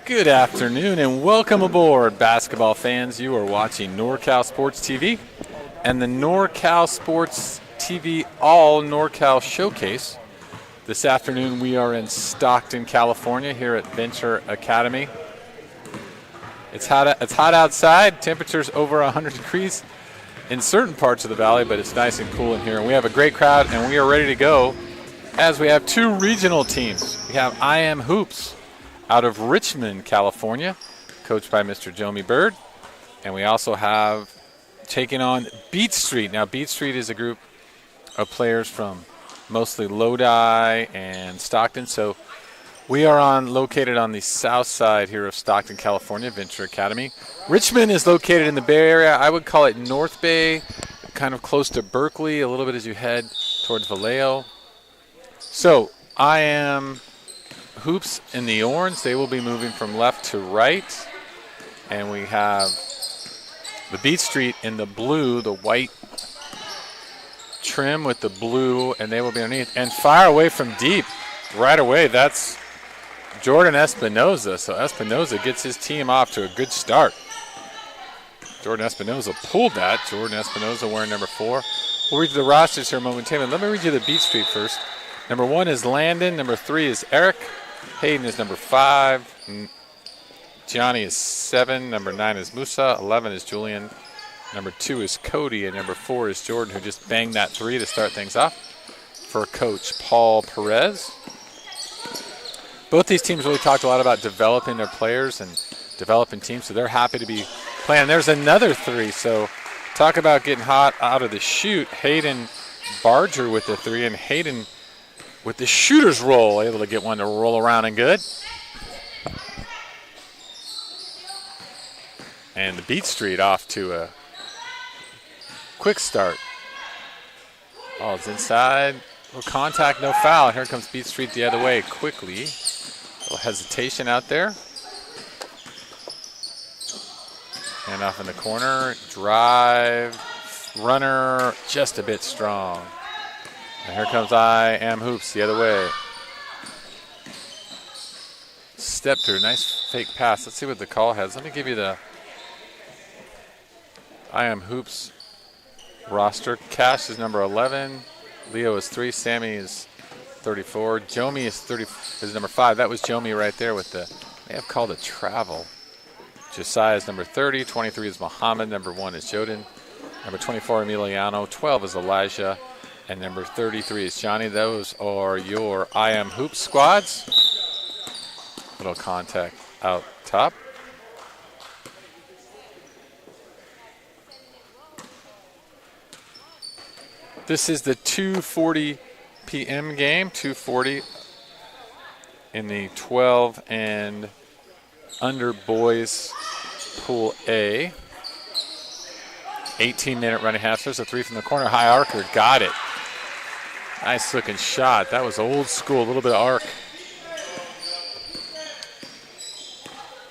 Good afternoon and welcome aboard, basketball fans. You are watching NorCal Sports TV and the NorCal Sports TV All NorCal Showcase. This afternoon we are in Stockton, California here at Venture Academy. It's hot outside. Temperature's over 100 degrees in certain parts of the valley, but it's nice and cool in here. And we have a great crowd and we are ready to go as we have two regional teams. We have I Am Hoops out of Richmond, California, coached by Mr. Jomi Bird. And we also have taking on Beat Street. Now, Beat Street is a group of players from mostly Lodi and Stockton. So we are located on the south side here of Stockton, California, Venture Academy. Richmond is located in the Bay Area. I would call it North Bay, kind of close to Berkeley, a little bit as you head towards Vallejo. So I Am Hoops in the orange. They will be moving from left to right. And we have the Beat Street in the blue, the white trim with the blue, and they will be underneath. And fire away from deep right away. That's Jordan Espinoza. So Espinoza gets his team off to a good start. Jordan Espinoza pulled that. Jordan Espinoza wearing number 4. We'll read the rosters here momentarily. Let me read you the Beat Street first. Number 1 is Landon. Number 3 is Eric. Hayden is number 5. Johnny is 7. Number 9 is Musa. 11 is Julian. Number 2 is Cody. And number 4 is Jordan, who just banged that 3 to start things off for Coach Paul Perez. Both these teams really talked a lot about developing their players and developing teams, so they're happy to be playing. There's another 3. So talk about getting hot out of the chute. Hayden Barger with the 3, and Hayden with the shooter's roll, able to get one to roll around and good. And the Beat Street off to a quick start. Oh, it's inside. No contact, no foul. Here comes Beat Street the other way quickly. A little hesitation out there. And off in the corner. Drive. Runner just a bit strong. And here comes I Am Hoops the other way. Step through, nice fake pass. Let's see what the call has. Let me give you the I Am Hoops roster. Cash is number 11. Leo is 3. Sammy is 34. Jomi is number 5. That was Jomi right there with the, may have called a travel. Josiah is number 30. 23 is Muhammad. Number 1 is Joden. Number 24, Emiliano. 12 is Elijah. And number 33 is Johnny. Those are your I Am Hoops squads. Little contact out top. This is the 2:40 p.m. game, 2:40 in the 12 and under boys pool A. 18-minute running half. There's a three from the corner. High arcer, got it. Nice looking shot. That was old school, a little bit of arc.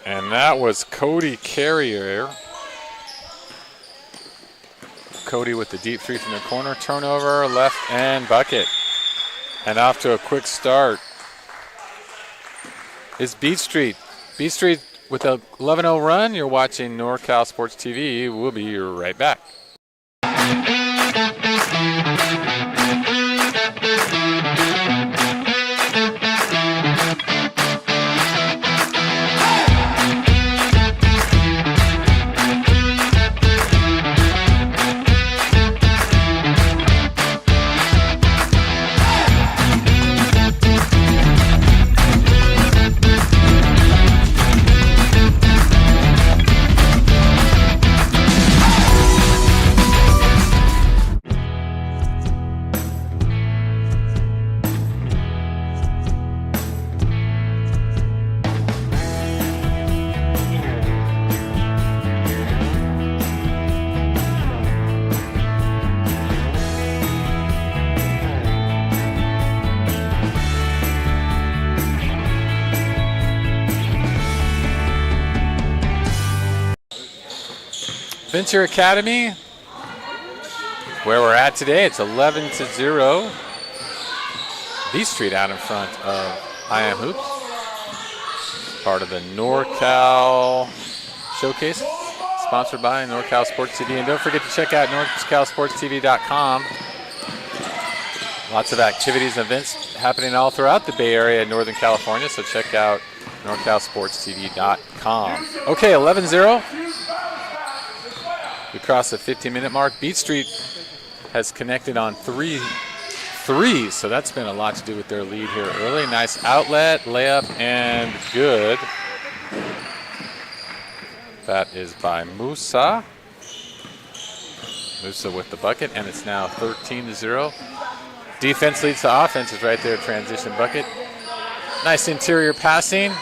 And that was Cody Carrier. Cody with the deep three from the corner. Turnover, left, and bucket. And off to a quick start is Beat Street. Beat Street with a 11-0 run. You're watching NorCal Sports TV. We'll be right back. Venture Academy, where we're at today, it's 11-0. B Street out in front of I Am Hoops. Part of the NorCal Showcase, sponsored by NorCal Sports TV. And don't forget to check out NorCalSportsTV.com. Lots of activities and events happening all throughout the Bay Area and Northern California, so check out NorCalSportsTV.com. Okay, 11-0. We crossed the 15-minute mark. Beat Street has connected on 3 threes, so that's been a lot to do with their lead here early. Nice outlet, layup, and good. That is by Musa. Musa with the bucket, and it's now 13-0. Defense leads to offense is right there, transition bucket. Nice interior passing.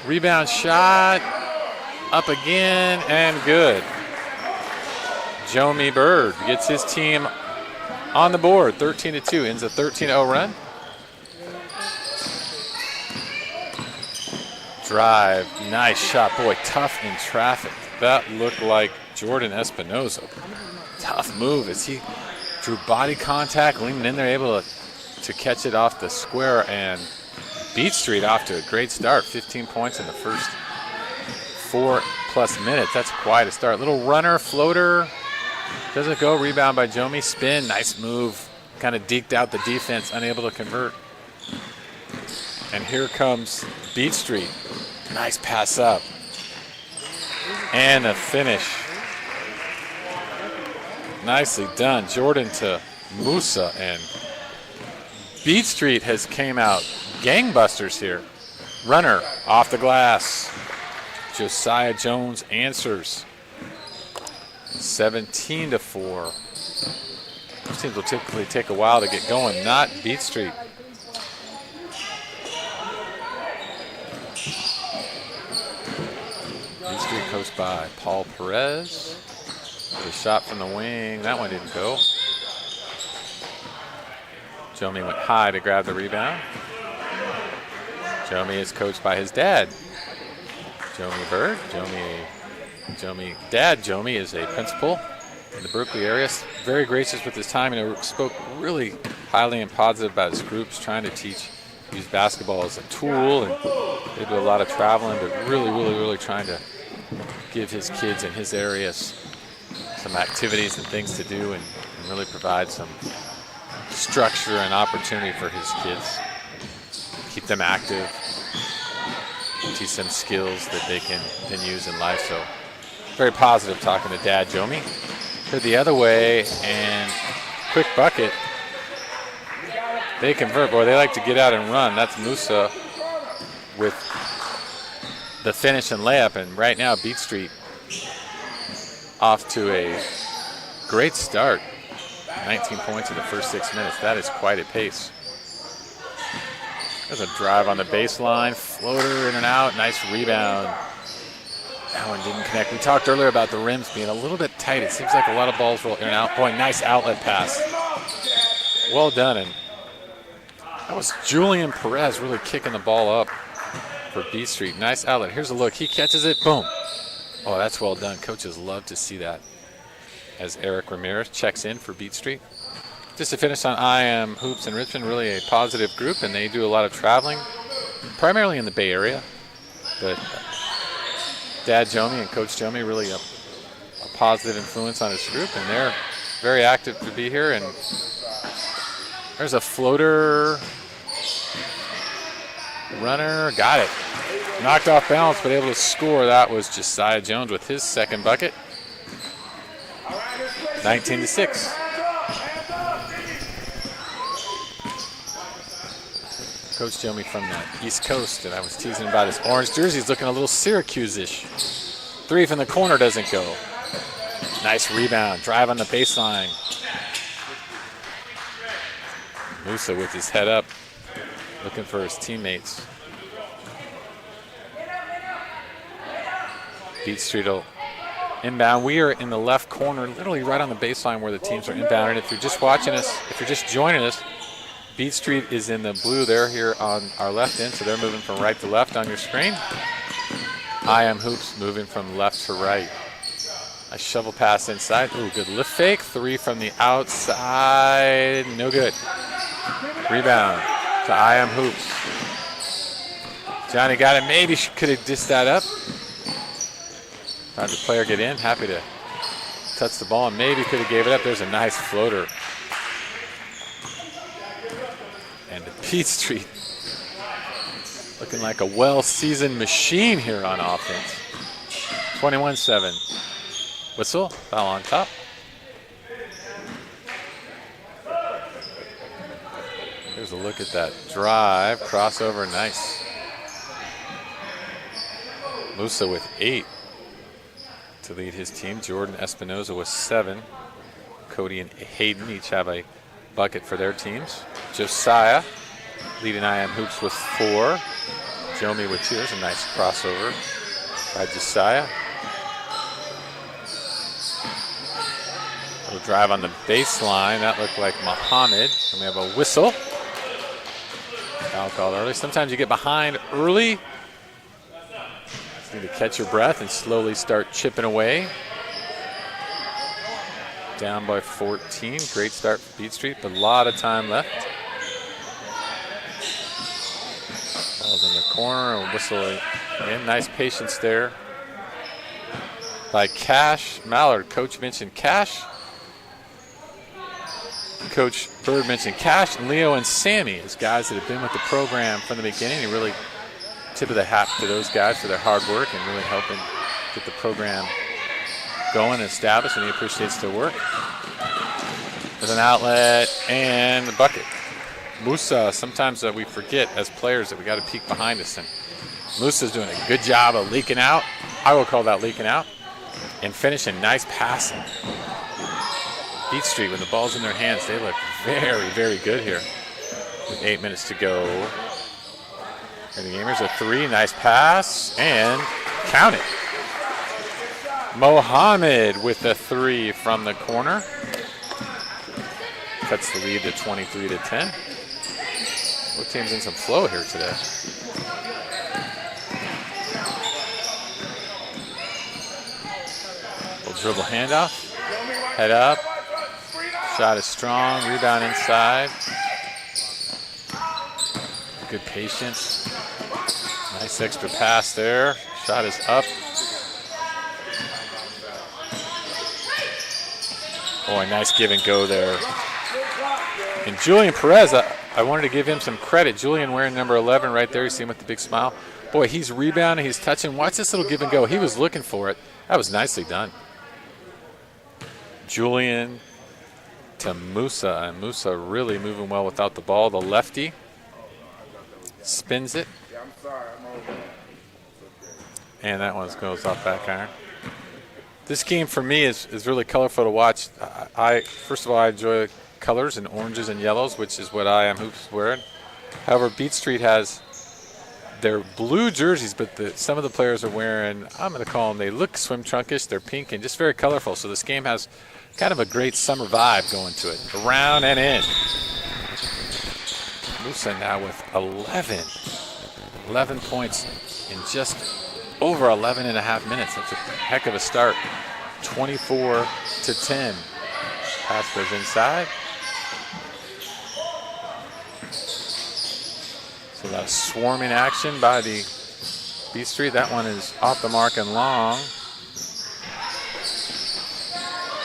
Rebound shot. Up again, and good. Jomi Bird gets his team on the board. 13-2, ends a 13-0 run. Drive, nice shot. Boy, tough in traffic. That looked like Jordan Espinoza. Tough move as he drew body contact, leaning in there, able to catch it off the square, and Beat Street off to a great start. 15 points in the first 4+ minutes. That's quite a start. Little runner, floater. Doesn't go. Rebound by Jomi. Spin. Nice move. Kind of deked out the defense. Unable to convert. And here comes Beat Street. Nice pass up. And a finish. Nicely done. Jordan to Musa. And Beat Street has came out gangbusters here. Runner off the glass. Josiah Jones answers. 17-4. Those teams will typically take a while to get going, not Beat Street. Beat Street coached by Paul Perez. The shot from the wing, that one didn't go. Jomi went high to grab the rebound. Jomi is coached by his dad, Jomi Bird. Dad Jomi is a principal in the Berkeley area. Very gracious with his time, and spoke really highly and positive about his groups, trying to use basketball as a tool, and they do a lot of traveling, but really trying to give his kids in his areas some activities and things to do, and really provide some structure and opportunity for his kids. Keep them active, teach them skills that they can use in life. So very positive talking to Dad Jomi. To the other way, and quick bucket. They convert. Boy, they like to get out and run. That's Musa with the finish and layup. And right now, Beat Street off to a great start. 19 points in the first 6 minutes. That is quite a pace. There's a drive on the baseline, floater in and out, nice rebound. That one didn't connect. We talked earlier about the rims being a little bit tight. It seems like a lot of balls roll in and out. Boy, nice outlet pass. Well done. And that was Julian Perez really kicking the ball up for Beat Street. Nice outlet. Here's a look. He catches it. Boom. Oh, that's well done. Coaches love to see that. As Eric Ramirez checks in for Beat Street. Just to finish on I Am Hoops in Richmond, really a positive group, and they do a lot of traveling, primarily in the Bay Area. But Dad Jomi and Coach Jomi really a positive influence on his group, and they're very active to be here. And there's a floater runner, got it. Knocked off balance, but able to score. That was Josiah Jones with his second bucket. 19-6. Coach Jomi from the East Coast, and I was teasing about his orange jersey. He's looking a little Syracuse-ish. Three from the corner doesn't go. Nice rebound. Drive on the baseline. Musa with his head up, looking for his teammates. Beat Street will inbound. We are in the left corner, literally right on the baseline where the teams are inbound. And if you're just watching us, if you're just joining us, Beat Street is in the blue there here on our left end, so they're moving from right to left on your screen. I Am Hoops moving from left to right. A shovel pass inside. Ooh, good lift fake. Three from the outside. No good. Rebound to I Am Hoops. Johnny got it. Maybe she could have dished that up. Found the player get in. Happy to touch the ball and maybe could have gave it up. There's a nice floater. And Beat Street looking like a well-seasoned machine here on offense. 21-7. Whistle, foul on top. Here's a look at that drive, crossover, nice. Musa with 8 to lead his team. Jordan Espinoza with 7. Cody and Hayden each have a bucket for their teams. Josiah leading I Am Hoops with 4. Jomi with 2. There's a nice crossover by Josiah. Little drive on the baseline. That looked like Muhammad. And we have a whistle. Foul called early. Sometimes you get behind early. Just need to catch your breath and slowly start chipping away. Down by 14. Great start for Beat Street, but a lot of time left. Ball's in the corner. A whistle in. Nice patience there by Cash Mallard. Coach mentioned Cash. Coach Bird mentioned Cash, and Leo and Sammy as guys that have been with the program from the beginning. He really tip of the hat to those guys for their hard work and really helping get the program going and established, and he appreciates their work. There's an outlet and the bucket. Musa, sometimes we forget as players that we got to peek behind us, and Musa's doing a good job of leaking out. I will call that leaking out. And finishing, nice passing. Beat Street, when the ball's in their hands, they look very, very good here. With 8 minutes to go. And the Gamers a 3, nice pass, and count it. Mohammed with the 3 from the corner. Cuts the lead to 23-10. Both teams in some flow here today. Little dribble handoff. Head up. Shot is strong. Rebound inside. Good patience. Nice extra pass there. Shot is up. Boy, nice give and go there. And Julian Perez, I wanted to give him some credit. Julian wearing number 11 right there. You see him with the big smile. Boy, he's rebounding. He's touching. Watch this little give and go. He was looking for it. That was nicely done. Julian to Musa. And Musa really moving well without the ball. The lefty spins it. And that one goes off back iron. This game for me is really colorful to watch. First of all, I enjoy colors and oranges and yellows, which is what I Am Hoops wearing. However, Beat Street has their blue jerseys, but some of the players are wearing, I'm going to call them, they look swim trunkish. They're pink and just very colorful. So this game has kind of a great summer vibe going to it. Around and in. Musa now with 11 points in just over 11 and a half minutes. That's a heck of a start. 24-10. Pass goes inside. So that swarming action by the B Street. That one is off the mark and long.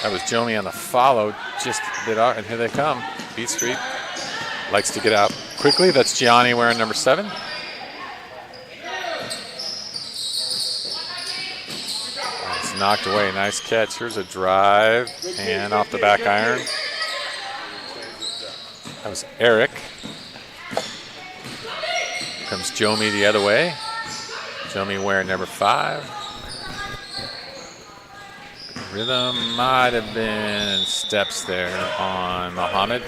That was Jomi on the follow. Just did out, and here they come. B Street likes to get out quickly. That's Gianni wearing number 7. It's knocked away. Nice catch. Here's a drive and off the back iron. That was Eric. Comes Jomi the other way. Jomi wearing number 5. Rhythm might have been steps there on Mohammed.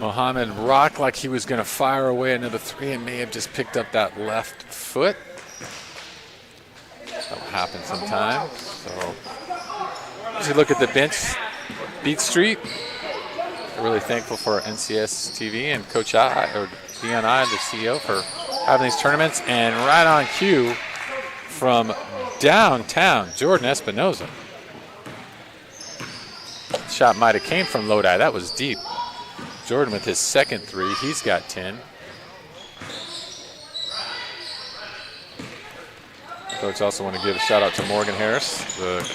Mohammed rocked like he was going to fire away another 3 and may have just picked up that left foot. That'll happen sometimes. So as you look at the bench, Beat Street, I'm really thankful for NCS TV and Coach Dion I, the CEO, for having these tournaments. And right on cue from downtown, Jordan Espinoza. Shot might have came from Lodi. That was deep. Jordan with his second 3. He's got 10. Coach also want to give a shout out to Morgan Harris, with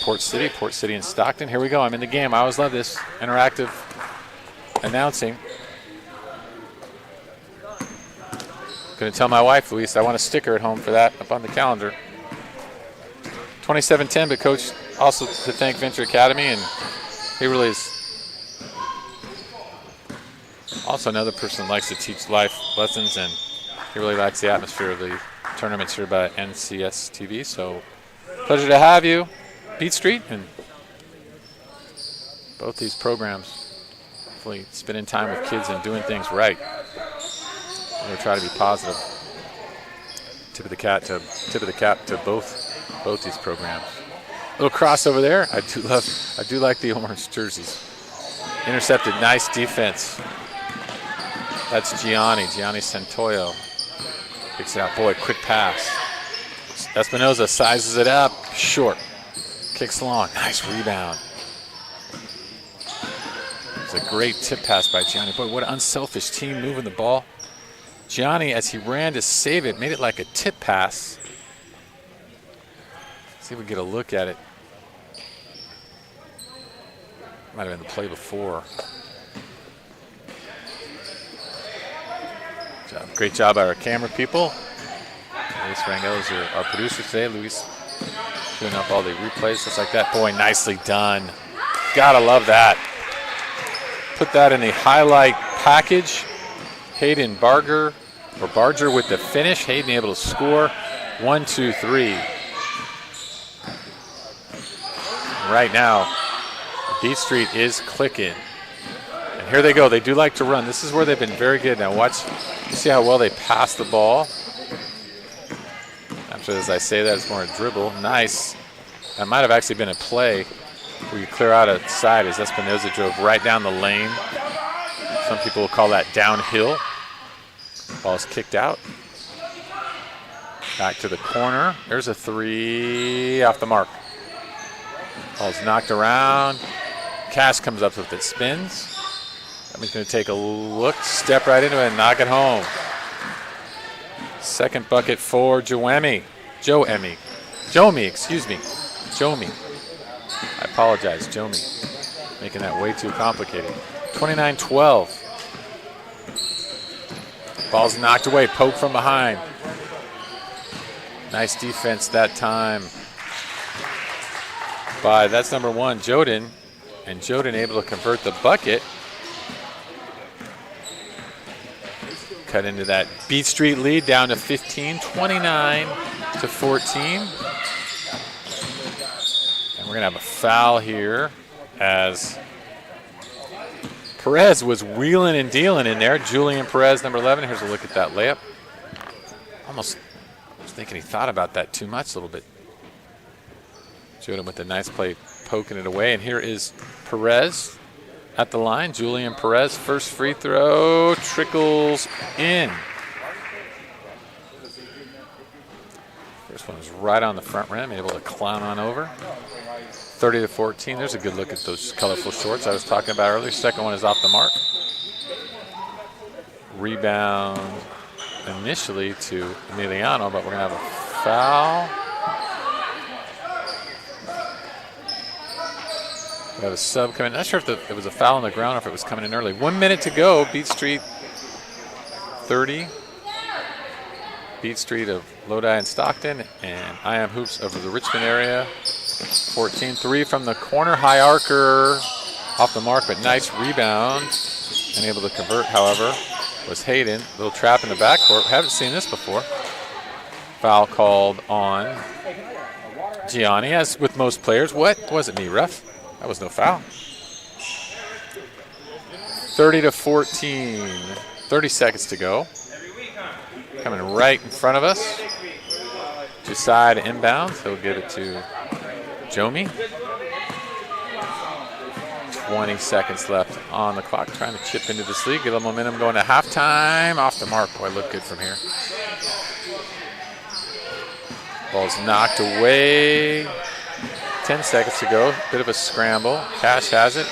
Port City and Stockton. Here we go. I'm in the game. I always love this interactive announcing. Going to tell my wife, Luis, I want a sticker at home for that up on the calendar. 27-10, but Coach also to thank Venture Academy, and he really is also another person that likes to teach life lessons, and he really likes the atmosphere of the tournaments here by NCS TV. So pleasure to have you, Beat Street, and both these programs. Hopefully spending time with kids and doing things right. We're going to try to be positive. Tip of the cap to both these programs. Little crossover there. I do like the orange jerseys. Intercepted, nice defense. That's Gianni Santoyo. Picks it out. Boy, quick pass. Espinoza sizes it up. Short. Kicks long. Nice rebound. It's a great tip pass by Gianni. Boy, what an unselfish team moving the ball. Gianni, as he ran to save it, made it like a tip pass. Let's see if we get a look at it. Might have been the play before. Great job by our camera people. Luis Rangel is our producer today. Luis doing up all the replays, just like that. Boy, nicely done. Gotta love that. Put that in the highlight package. Hayden Barger with the finish. Hayden able to score. 1, 2, 3. Right now, Beat Street is clicking. And here they go. They do like to run. This is where they've been very good. Now watch, you see how well they pass the ball. After as I say that, it's more a dribble. Nice. That might have actually been a play where you clear out a side as Espinoza drove right down the lane. Some people will call that downhill. Ball's kicked out. Back to the corner. There's a 3 off the mark. Ball's knocked around. Cash comes up with it, spins. That means going to take a look, step right into it, and knock it home. Second bucket for Jomi. I apologize, Jomi. Making that way too complicated. 29-12. Ball's knocked away, poke from behind. Nice defense that time by, that's number 1, Joden. And Joden able to convert the bucket. Cut into that Beat Street lead down to 15, 29-14. We're going to have a foul here as Perez was wheeling and dealing in there. Julian Perez, number 11. Here's a look at that layup. Almost was thinking he thought about that too much a little bit. Showed him with a nice play, poking it away. And here is Perez at the line. Julian Perez, first free throw, trickles in. First one was right on the front rim, able to climb on over. 30-14. There's a good look at those colorful shorts I was talking about earlier. Second one is off the mark. Rebound initially to Emiliano, but we're going to have a foul. We have a sub coming. Not sure if it was a foul on the ground or if it was coming in early. 1 minute to go. Beat Street 30. Beat Street of Lodi and Stockton, and I Am Hoops over the Richmond area. 14-3 from the corner. High archer off the mark, but nice rebound. Unable to convert, however, was Hayden. Little trap in the backcourt. Haven't seen this before. Foul called on Gianni, as with most players. What? Wasn't me, ref. That was no foul. 30-14. 30 seconds to go. Coming right in front of us. To side inbound. He'll give it to Jomi. 20 seconds left on the clock. Trying to chip into this lead. Get a little momentum going to halftime. Off the mark. Boy, look good from here. Ball's knocked away. 10 seconds to go. Bit of a scramble. Cash has it.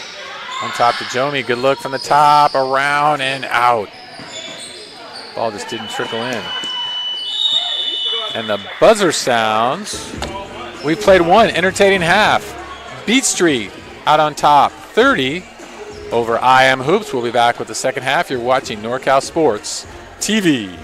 On top to Jomi. Good look from the top. Around and out. Ball just didn't trickle in. And the buzzer sounds. We played one entertaining half. Beat Street out on top. 30 over I Am Hoops. We'll be back with the second half. You're watching NorCal Sports TV.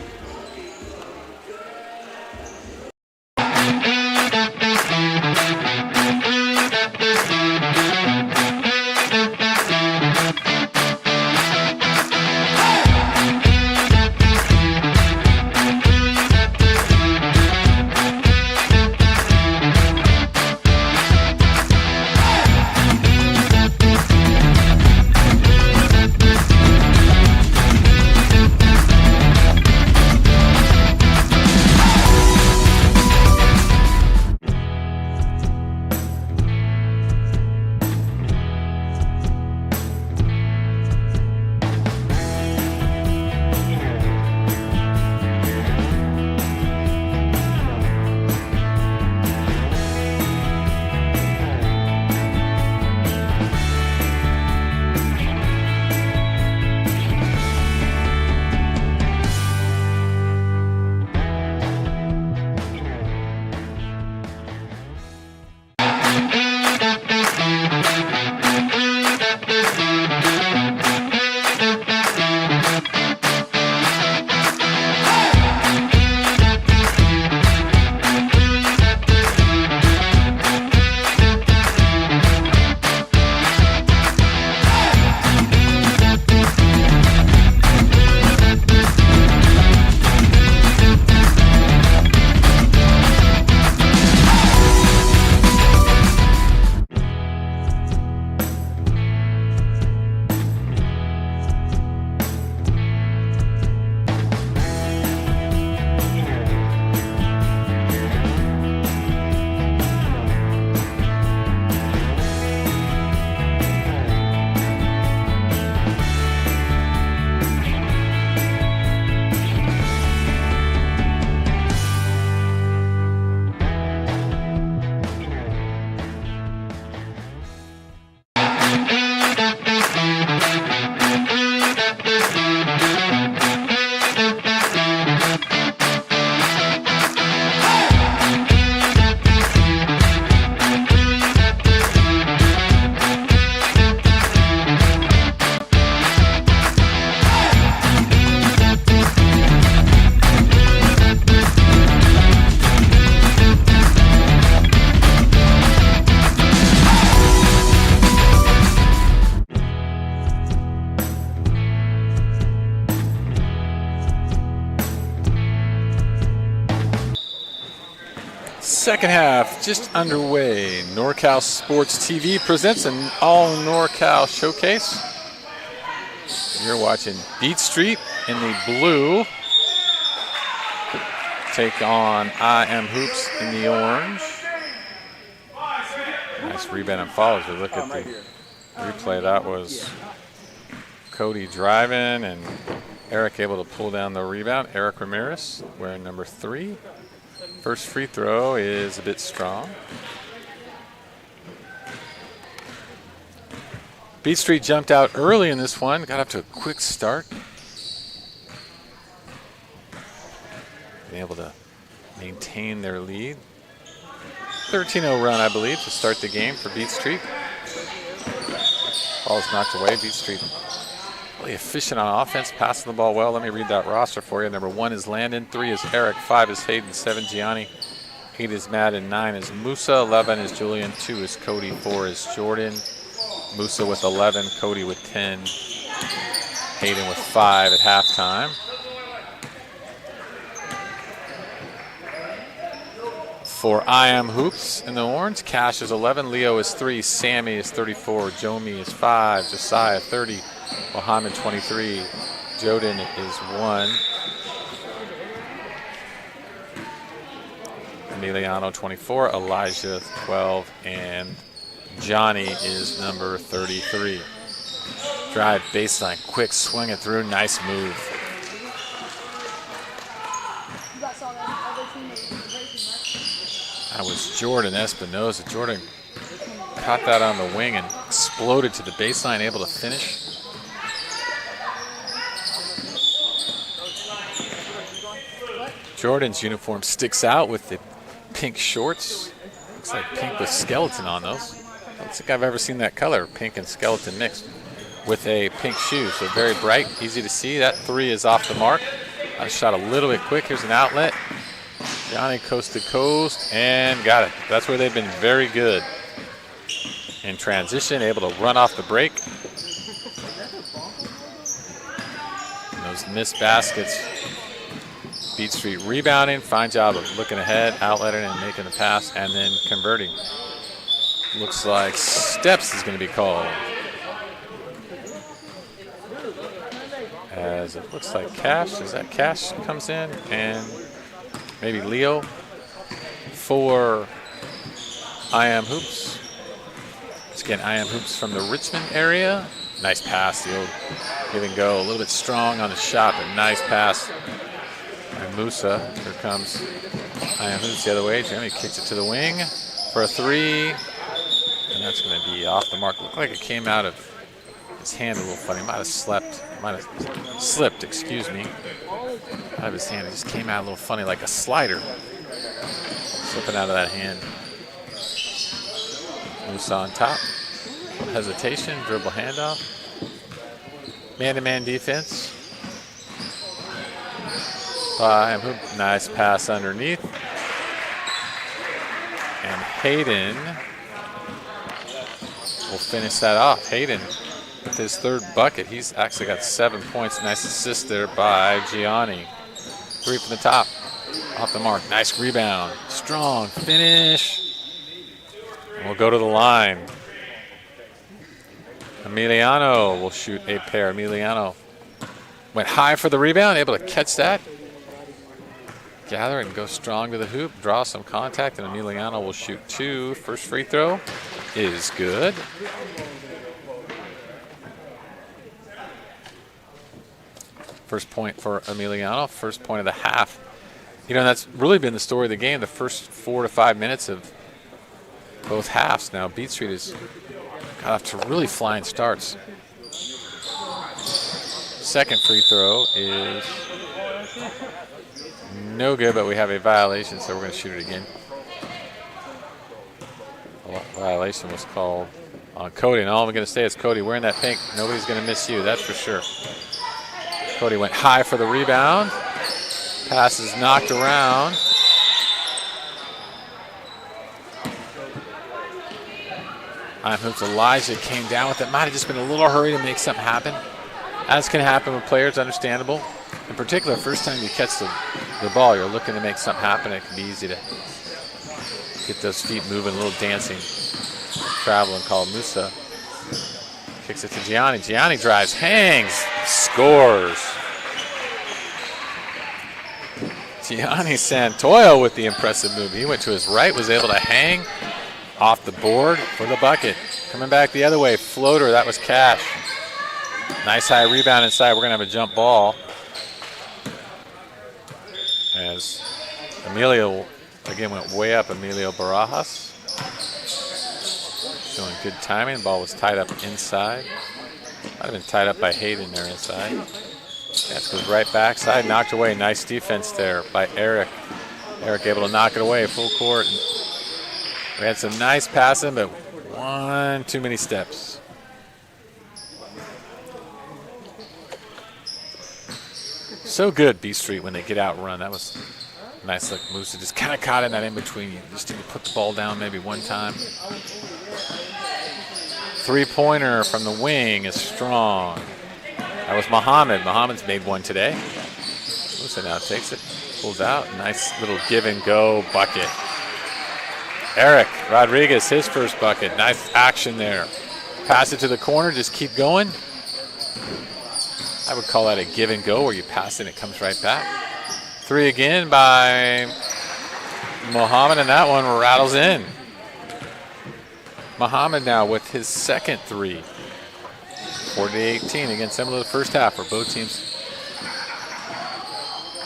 Second half just underway. NorCal Sports TV presents an all NorCal showcase. You're watching Beat Street in the blue take on I Am Hoops in the orange. Nice rebound and fall as we look at the replay. That was Cody driving and Eric able to pull down the rebound. Eric Ramirez wearing number 3. First free throw is a bit strong. Beat Street jumped out early in this one, got up to a quick start. Been able to maintain their lead. 13-0 run, I believe, to start the game for Beat Street. Ball's knocked away. Beat Street really efficient on offense, passing the ball well. Let me read that roster for you. Number 1 is Landon, 3 is Eric, 5 is Hayden, 7 Gianni, 8 is Madden, 9 is Musa, 11 is Julian, 2 is Cody, 4 is Jordan. Musa with 11, Cody with 10, Hayden with 5 at halftime. For I Am Hoops in the orange, Cash is 11, Leo is 3, Sammy is 34, Jomi is 5, Josiah 30, Mohammed 23, Joden is 1, Emiliano 24, Elijah 12, and Johnny is number 33. Drive baseline, quick swing it through, nice move. That was Jordan Espinoza. Jordan caught that on the wing and exploded to the baseline, able to finish. Jordan's uniform sticks out with the pink shorts. Looks like pink with skeleton on those. I don't think I've ever seen that color, pink and skeleton mixed, with a pink shoe. So very bright, easy to see. That 3 is off the mark. I shot a little bit quick. Here's an outlet. Johnny coast to coast and got it. That's where they've been very good. In transition, able to run off the break. And those missed baskets. Beat Street rebounding, fine job of looking ahead, outletting and making the pass, and then converting. Looks like steps is going to be called. As it looks like Cash, is that Cash comes in, and maybe Leo for I Am Hoops. Once again, I Am Hoops from the Richmond area. Nice pass, the old give and go. A little bit strong on the shot, but nice pass. And Musa, here comes I Am Hoops the other way. Jeremy kicks it to the wing for a 3. And that's going to be off the mark. Looked like it came out of his hand a little funny. Might have slipped, excuse me. Out of his hand. It just came out a little funny, like a slider. Slipping out of that hand. Musa on top. Hesitation, dribble handoff. Man-to-man defense. Nice pass underneath. And Hayden will finish that off. Hayden with his 3rd bucket. He's actually got 7 points. Nice assist there by Gianni. 3 from the top. Off the mark. Nice rebound. Strong finish. And we'll go to the line. Emiliano will shoot a pair. Emiliano went high for the rebound, able to catch that. Gather and go strong to the hoop, draw some contact, and Emiliano will shoot 2. First free throw is good. First point for Emiliano, first point of the half. You know, that's really been the story of the game, the first 4 to 5 minutes of both halves. Now, Beat Street has got off to really flying starts. Second free throw is no good, but we have a violation, so we're going to shoot it again. A violation was called on Cody, and all I'm going to say is, Cody, wearing that pink, nobody's going to miss you, that's for sure. Cody went high for the rebound. Pass is knocked around. I Am Hoops Elijah came down with it. Might have just been a little hurry to make something happen. As can happen with players, understandable. In particular, first time you catch the ball, you're looking to make something happen. It can be easy to Get those feet moving, a little dancing, traveling called Musa. Kicks it to Gianni. Gianni drives, hangs, scores. Gianni Santoyo with the impressive move. He went to his right, was able to hang off the board for the bucket. Coming back the other way, floater, that was Cash. Nice high rebound inside. We're going to have a jump ball. As Emilio, again, went way up, Emilio Barajas. Showing good timing. The ball was tied up inside. Might have been tied up by Hayden there inside. That goes right backside, knocked away. Nice defense there by Eric. Eric able to knock it away, full court. We had some nice passing, but one too many steps. So good, B Street, when they get out run. That was a nice look. Musa just kind of caught in that in between. You just need to put the ball down maybe one time. Three-pointer from the wing is strong. That was Muhammad. Muhammad's made one today. Musa now takes it, pulls out. Nice little give and go bucket. Eric Rodriguez, his first bucket. Nice action there. Pass it to the corner, just keep going. I would call that a give and go where you pass it and it comes right back. Three again by Muhammad, and that one rattles in. Muhammad now with his second three. 40-18, again, similar to the first half where both teams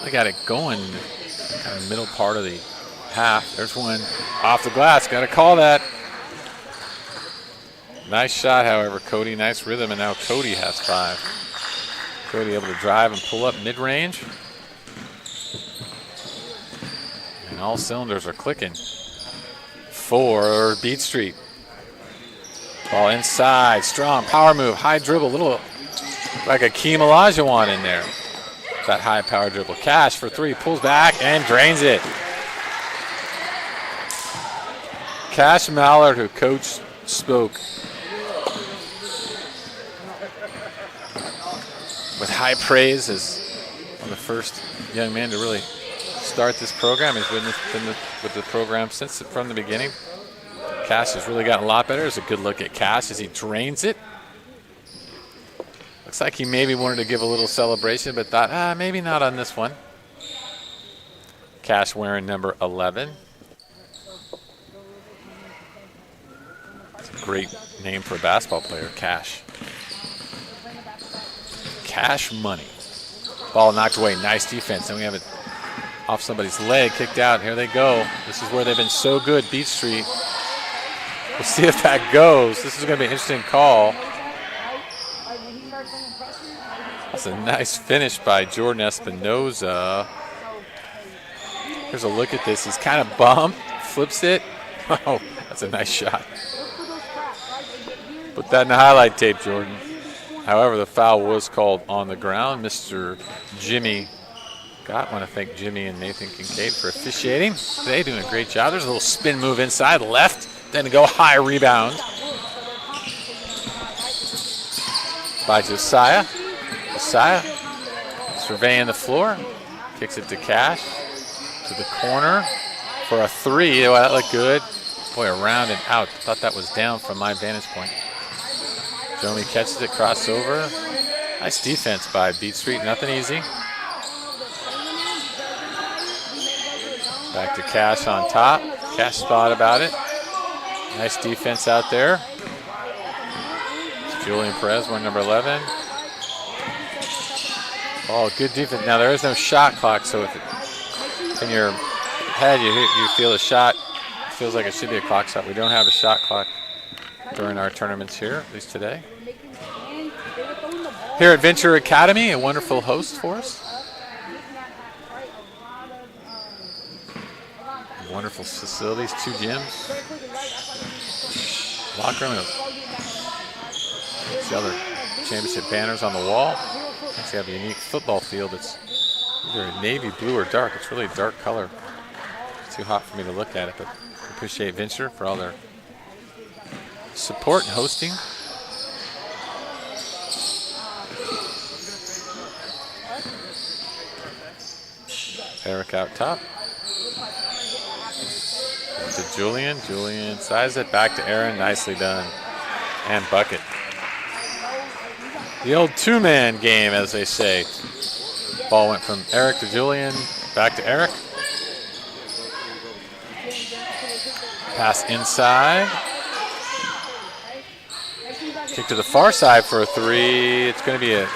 they got it going kind of middle part of the half. There's one off the glass. Got to call that. Nice shot, however, Cody. Nice rhythm, and now Cody has five. Cody able to drive and pull up mid-range. And all cylinders are clicking for Beat Street. Ball inside, strong power move, high dribble, little like a Keem Olajuwon in there. That high power dribble. Cash for three, pulls back and drains it. Cash Mallard, who coach spoke with high praise as one of the first young men to really start this program. He's been with the program from the beginning. Cash has really gotten a lot better. It's a good look at Cash as he drains it. Looks like he maybe wanted to give a little celebration, but thought, maybe not on this one. Cash wearing number 11. It's a great name for a basketball player, Cash. Cash Money. Ball knocked away, nice defense. Then we have it off somebody's leg, kicked out. Here they go. This is where they've been so good, Beat Street. We'll see if that goes. This is going to be an interesting call. That's a nice finish by Jordan Espinoza. Here's a look at this. He's kind of bumped, flips it. Oh, that's a nice shot. Put that in the highlight tape, Jordan. However, the foul was called on the ground. Mr. Jimmy Gott. I want to thank Jimmy and Nathan Kincaid for officiating today, doing a great job. There's a little spin move inside, left. Then go high rebound by Josiah. Josiah surveying the floor. Kicks it to Cash. To the corner for a three. Oh, that looked good. Boy, around and out. Thought that was down from my vantage point. Jomi catches it, crossover. Nice defense by Beat Street. Nothing easy. Back to Cash on top. Cash thought about it. Nice defense out there. It's Julian Perez, wearing number 11. Oh, good defense. Now, there is no shot clock, so if in your head you feel a shot, it feels like it should be a clock shot. We don't have a shot clock during our tournaments here, at least today. Here at Venture Academy, a wonderful host for us. Wonderful facilities, 2 gyms. Locker room. See other championship banners on the wall. Actually have a unique football field. It's either navy blue or dark. It's really a dark color. It's too hot for me to look at it, but I appreciate Venture for all their support and hosting. Eric out top. to Julian. Julian sides it back to Aaron. Nicely done. And bucket. The old two-man game, as they say. Ball went from Eric to Julian, back to Eric. Pass inside. Kick to the far side for a three. It's going to be a...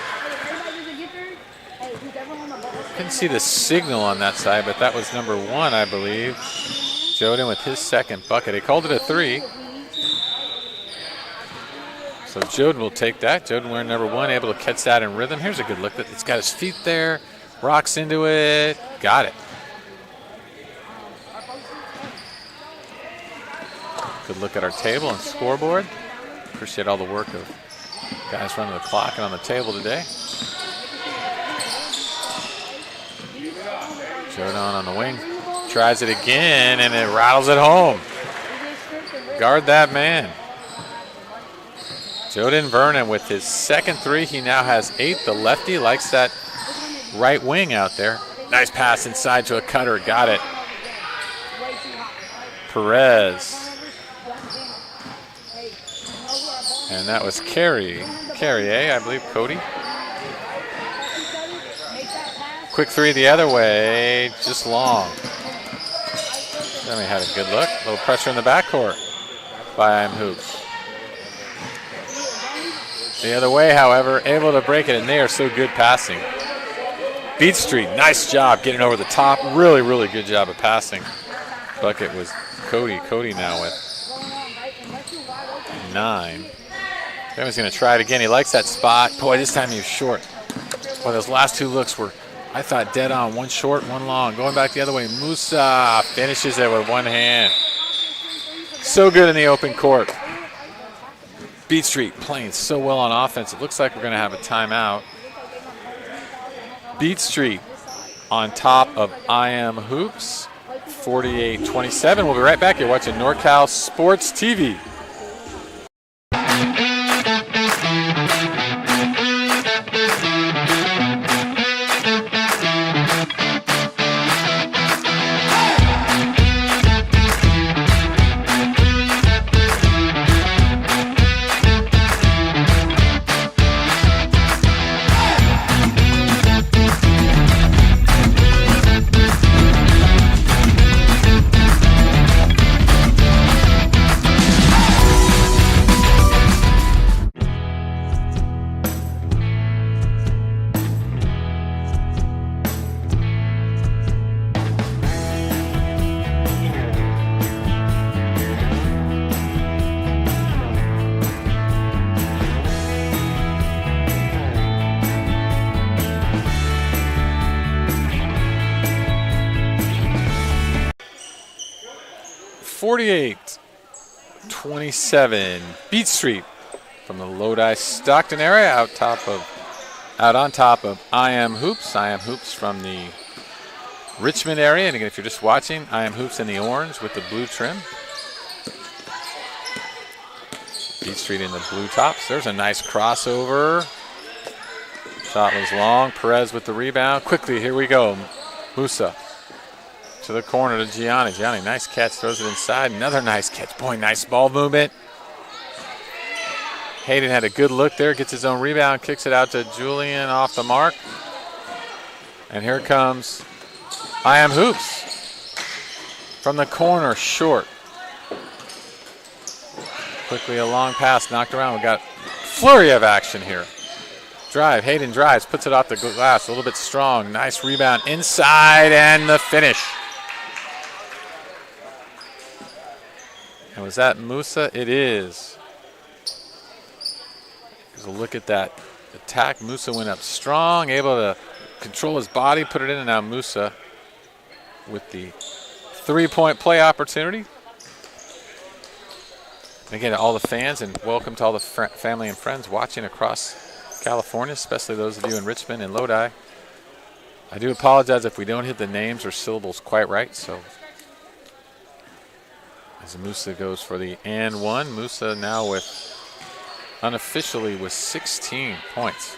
Couldn't see the signal on that side, but that was number 1, I believe. Joden with his second bucket. He called it a 3. So Joden will take that. Joden wearing number 1, able to catch that in rhythm. Here's a good look. It's got his feet there. Rocks into it. Got it. Good look at our table and scoreboard. Appreciate all the work of guys running the clock and on the table today. Joden on the wing. Tries it again, and it rattles it home. Guard that man. Joden Vernon with his second 3. He now has 8. The lefty likes that right wing out there. Nice pass inside to a cutter. Got it. Perez. And that was Carrier, I believe, Cody. Quick 3 the other way, just long. Then we had a good look. A little pressure in the backcourt by Hoops. The other way, however, able to break it, and they are so good passing. Beat Street, nice job getting over the top. Really, really good job of passing. Bucket was Cody. Cody now with 9. He's going to try it again. He likes that spot. Boy, this time he was short. Boy, those last 2 looks were, I thought, dead on. 1 short, 1 long. Going back the other way, Musa finishes it with 1 hand. So good in the open court. Beat Street playing so well on offense. It looks like we're going to have a timeout. Beat Street on top of IM Hoops, 48-27. We'll be right back. You're watching NorCal Sports TV. (48-27) Beat Street from the Lodi Stockton area, out on top of IM Hoops. IM Hoops from the Richmond area, and again, if you're just watching, IM Hoops in the orange with the blue trim. Beat Street in the blue tops. There's a nice crossover. Shot was long. Perez with the rebound. Quickly, here we go. Musa to the corner to Gianni. Gianni, nice catch, throws it inside. Another nice catch. Boy, nice ball movement. Hayden had a good look there, gets his own rebound, kicks it out to Julian off the mark. And here comes IM Hoops from the corner, short. Quickly a long pass, knocked around. We got flurry of action here. Drive, Hayden drives, puts it off the glass, a little bit strong. Nice rebound inside, and the finish. And was that Musa? It is. Here's a look at that attack. Musa went up strong, able to control his body, put it in, and now Musa with the three-point play opportunity. And again, all the fans, and welcome to all the family and friends watching across California, especially those of you in Richmond and Lodi. I do apologize if we don't hit the names or syllables quite right. So as Musa goes for the and one, Musa now with unofficially with 16 points.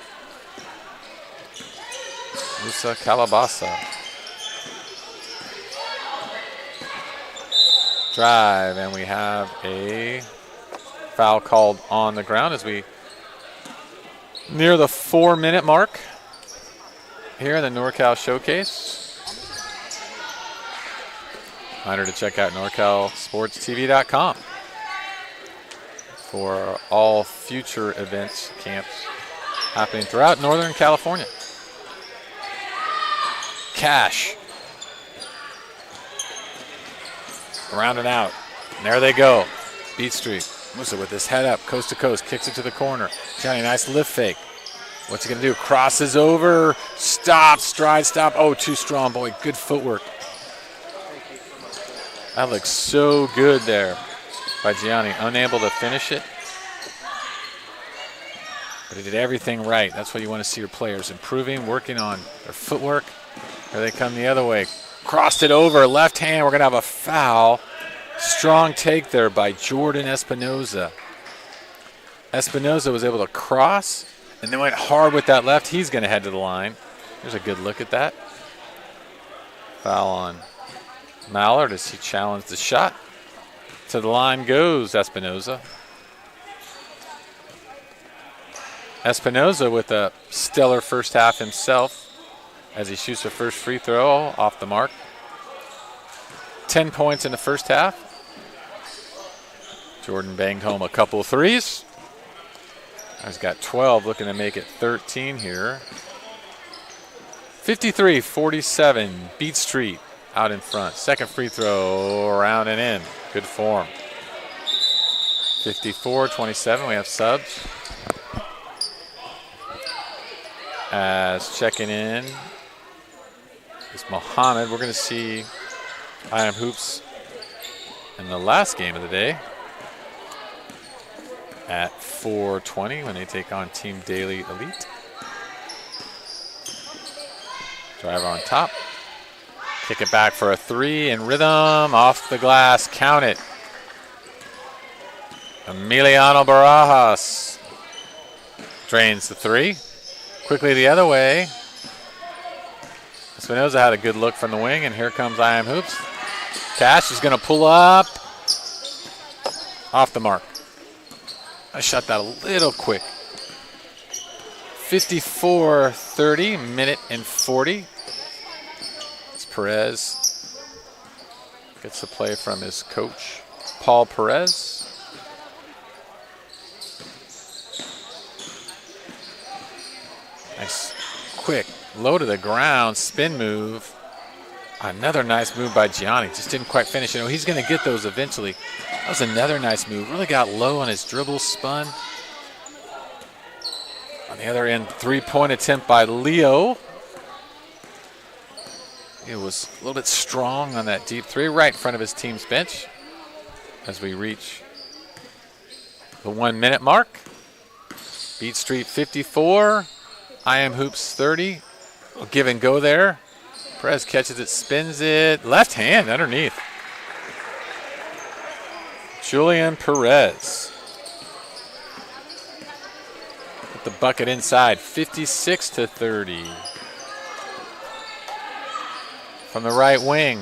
Musa Calabasa. drive, and we have a foul called on the ground as we near the 4-minute mark here in the NorCal Showcase. Reminder to check out NorCalSportsTV.com for all future events, camps happening throughout Northern California. Cash. Around and out. And there they go. Beat Street. Musa with his head up, coast to coast, kicks it to the corner. Johnny, nice lift fake. What's he going to do? Crosses over. Stop. Stride stop. Oh, too strong, boy. Good footwork. That looks so good there by Gianni. Unable to finish it. But he did everything right. That's what you want to see your players improving, working on their footwork. Here they come the other way. Crossed it over. Left hand. We're going to have a foul. Strong take there by Jordan Espinoza. Espinoza was able to cross and then went hard with that left. He's going to head to the line. There's a good look at that. Foul on Mallard as he challenged the shot. To the line goes Espinoza. Espinoza with a stellar first half himself as he shoots the first free throw off the mark. 10 points in the first half. Jordan banged home a couple of threes. He's got 12, looking to make it 13 here. 53-47, Beat Street out in front. Second free throw, around and in. Good form. 54-27, we have subs. As checking in is Mohammed. We're going to see I Am Hoops in the last game of the day at 4:20 when they take on Team Daily Elite. Driver on top. Kick it back for a three in rhythm. Off the glass. Count it. Emiliano Barajas drains the three. Quickly the other way. Espinoza had a good look from the wing, and here comes I Am Hoops. Cash is going to pull up. Off the mark. I shot that a little quick. 54-30, minute and 40. It's Perez. Gets the play from his coach, Paul Perez. Nice, quick, low to the ground, spin move. Another nice move by Gianni. Just didn't quite finish it. He's going to get those eventually. That was another nice move. Really got low on his dribble, spun. On the other end, three-point attempt by Leo. It was a little bit strong on that deep three, right in front of his team's bench as we reach the 1 minute mark. Beat Street 54. I Am Hoops 30. A give and go there. Perez catches it, spins it. Left hand underneath. Julian Perez. Put the bucket inside. 56-30. From the right wing.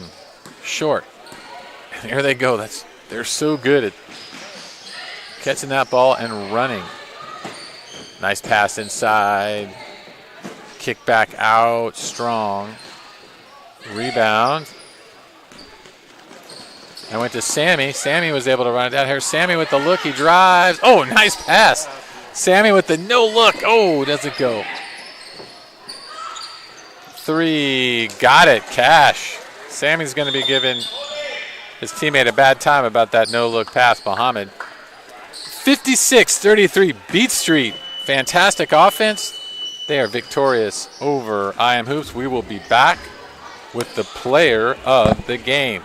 Short. And here they go. They're so good at catching that ball and running. Nice pass inside. Kick back out. Strong. Rebound. I went to Sammy. Sammy was able to run it down here. Sammy with the look. He drives. Oh, nice pass. Sammy with the no look. Oh, does it go? Three. Got it. Cash. Sammy's going to be giving his teammate a bad time about that no look pass, Mohammed. 56-33. Beat Street. Fantastic offense. They are victorious over I Am Hoops. We will be back with the player of the game.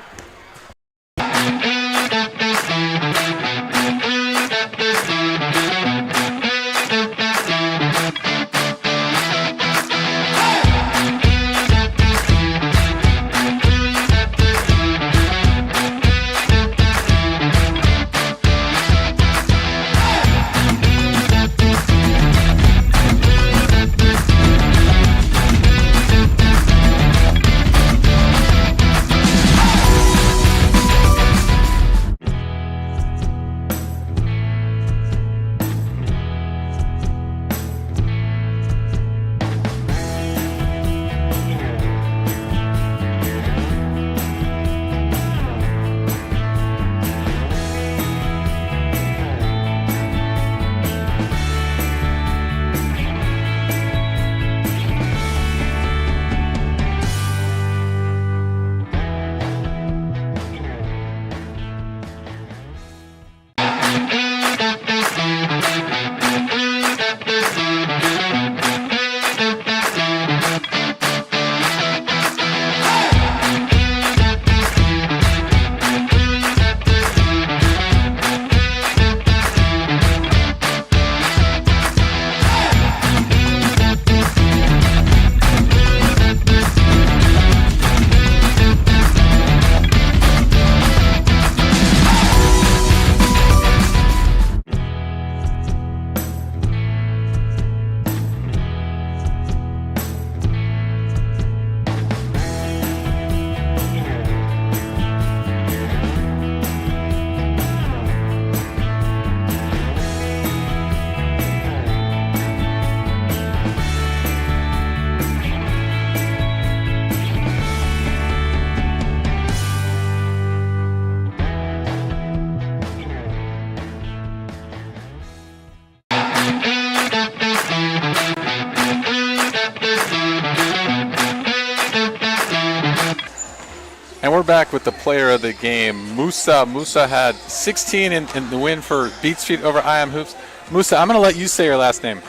back with the player of the game, Musa. Musa had 16 in the win for Beat Street over IM Hoops. Musa, I'm going to let you say your last name.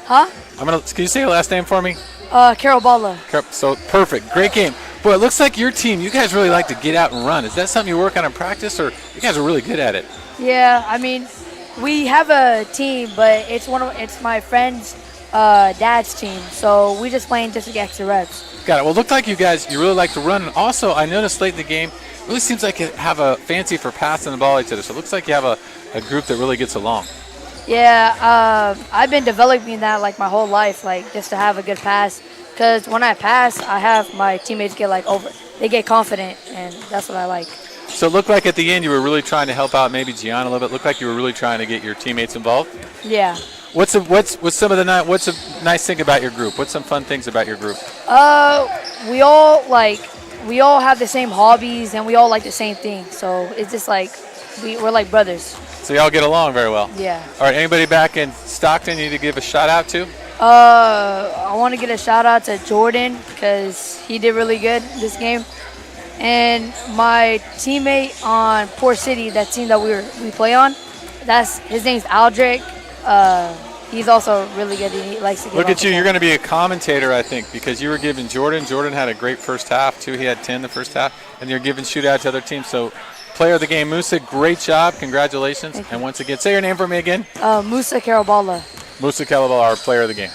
Huh? Can you say your last name for me? Caraballa. So perfect. Great game. Boy, it looks like your team, you guys really like to get out and run. Is that something you work on in practice, or you guys are really good at it? Yeah, I mean, we have a team, but it's my friend's dad's team, so we just playing just to get extra reps. Got it. Well, it looked like you really like to run. And also, I noticed late in the game, it really seems like you have a fancy for passing the ball to each other. So it looks like you have a group that really gets along. Yeah, I've been developing that like my whole life, like just to have a good pass. Because when I pass, I have my teammates they get confident, and that's what I like. So it looked like at the end you were really trying to help out maybe Gianna a little bit. It looked like you were really trying to get your teammates involved. Yeah. What's a nice thing about your group? What's some fun things about your group? We all have the same hobbies, and we all like the same thing. So it's just like we're like brothers. So y'all get along very well. Yeah. All right. Anybody back in Stockton you need to give a shout out to? I want to give a shout out to Jordan because he did really good this game, and my teammate on Port City, that team that we play on, his name's Aldrich. He's also really good. He likes to get Look at you. You're going to be a commentator, I think, because you were giving Jordan. Jordan had a great first half, too. He had 10 the first half. And you're giving shootout to other teams. So, player of the game, Musa, great job. Congratulations. And once again, say your name for me again. Musa Caraballa. Musa Caraballa, our player of the game.